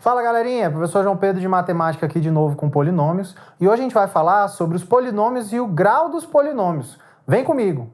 Fala galerinha, professor João Pedro de Matemática aqui de novo com polinômios e hoje a gente vai falar sobre os polinômios e o grau dos polinômios. Vem comigo!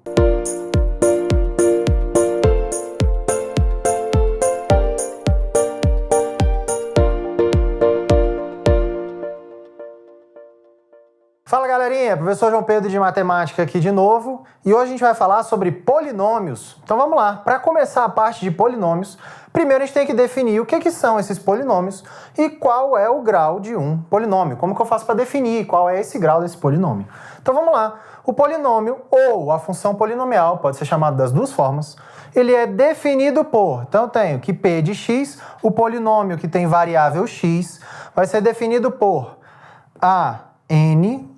Fala galerinha, professor João Pedro de Matemática aqui de novo e hoje a gente vai falar sobre polinômios. Então vamos lá, para começar a parte de polinômios, primeiro a gente tem que definir o que são esses polinômios e qual é o grau de um polinômio. Como que eu faço para definir qual é esse grau desse polinômio? Então vamos lá, o polinômio ou a função polinomial, pode ser chamado das duas formas, ele é definido por, então eu tenho que P de x, o polinômio que tem variável x, vai ser definido por a n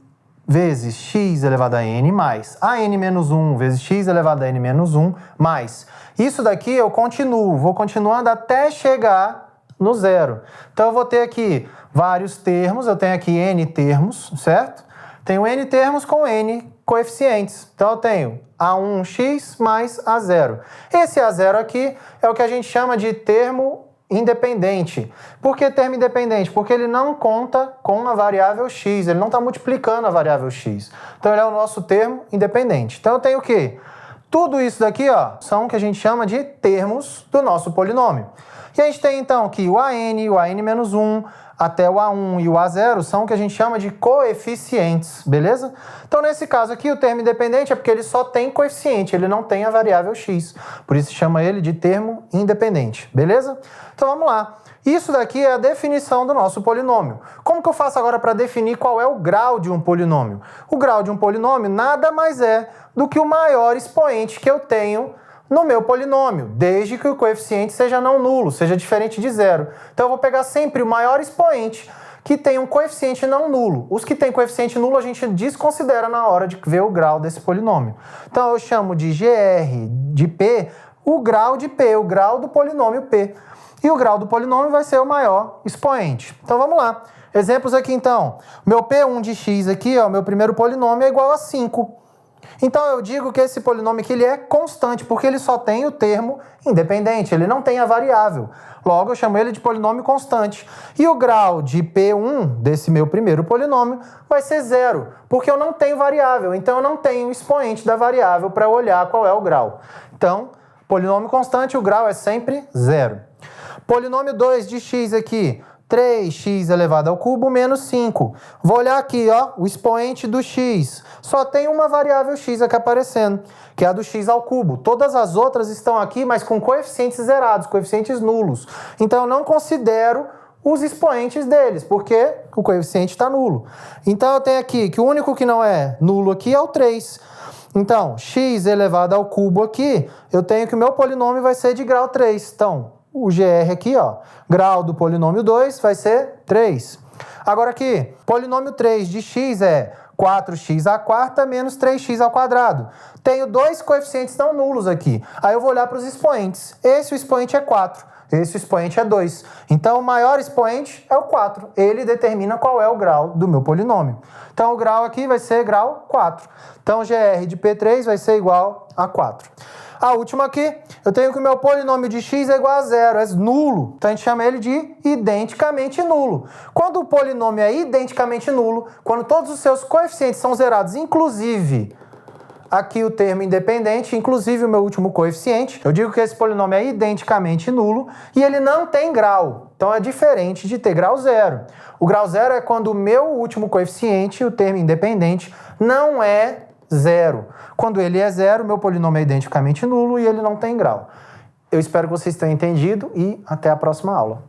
vezes x elevado a n mais a n menos 1 vezes x elevado a n menos 1 mais. Isso daqui eu continuo, vou continuando até chegar no zero. Então eu vou ter aqui vários termos, eu tenho aqui n termos, certo? Tenho n termos com n coeficientes. Então eu tenho a1x mais a0. Esse a0 aqui é o que a gente chama de termo independente. Por que termo independente? Porque ele não conta com a variável x, ele não está multiplicando a variável x. Então ele é o nosso termo independente. Então eu tenho o quê? Tudo isso daqui, ó, são o que a gente chama de termos do nosso polinômio. E a gente tem então que o an menos 1, até o a1 e o a0 são o que a gente chama de coeficientes, beleza? Então nesse caso aqui o termo independente é porque ele só tem coeficiente, ele não tem a variável x. Por isso chama ele de termo independente, beleza? Então vamos lá. Isso daqui é a definição do nosso polinômio. Como que eu faço agora para definir qual é o grau de um polinômio? O grau de um polinômio nada mais é do que o maior expoente que eu tenho no meu polinômio, desde que o coeficiente seja não nulo, seja diferente de zero. Então eu vou pegar sempre o maior expoente que tem um coeficiente não nulo. Os que têm coeficiente nulo a gente desconsidera na hora de ver o grau desse polinômio. Então eu chamo de GR de P o grau de P, o grau do polinômio P. E o grau do polinômio vai ser o maior expoente. Então vamos lá. Exemplos aqui então. Meu P1 de x aqui, ó, meu primeiro polinômio é igual a 5. Então eu digo que esse polinômio aqui ele é constante, porque ele só tem o termo independente, ele não tem a variável. Logo eu chamo ele de polinômio constante. E o grau de P1 desse meu primeiro polinômio vai ser 0, porque eu não tenho variável, então eu não tenho expoente da variável para olhar qual é o grau. Então, polinômio constante, o grau é sempre 0. Polinômio 2 de x aqui, 3x elevado ao cubo menos 5. Vou olhar aqui, ó, o expoente do x. Só tem uma variável x aqui aparecendo, que é a do x ao cubo. Todas as outras estão aqui, mas com coeficientes zerados, coeficientes nulos. Então eu não considero os expoentes deles, porque o coeficiente está nulo. Então eu tenho aqui que o único que não é nulo aqui é o 3. Então, x elevado ao cubo aqui, eu tenho que o meu polinômio vai ser de grau 3. Então, o GR aqui, ó, grau do polinômio 2 vai ser 3. Agora aqui, polinômio 3 de x é 4x à quarta menos 3x ao quadrado. Tenho dois coeficientes não nulos aqui. Aí eu vou olhar para os expoentes. Esse expoente é 4, esse expoente é 2. Então o maior expoente é o 4. Ele determina qual é o grau do meu polinômio. Então o grau aqui vai ser grau 4. Então GR de P3 vai ser igual a 4. A última aqui, eu tenho que o meu polinômio de x é igual a 0, é nulo. Então a gente chama ele de identicamente nulo. Quando o polinômio é identicamente nulo, quando todos os seus coeficientes são zerados, inclusive aqui o termo independente, inclusive o meu último coeficiente, eu digo que esse polinômio é identicamente nulo e ele não tem grau. Então é diferente de ter grau 0. O grau 0 é quando o meu último coeficiente, o termo independente, não é 0. Quando ele é 0, meu polinômio é identicamente nulo e ele não tem grau. Eu espero que vocês tenham entendido e até a próxima aula.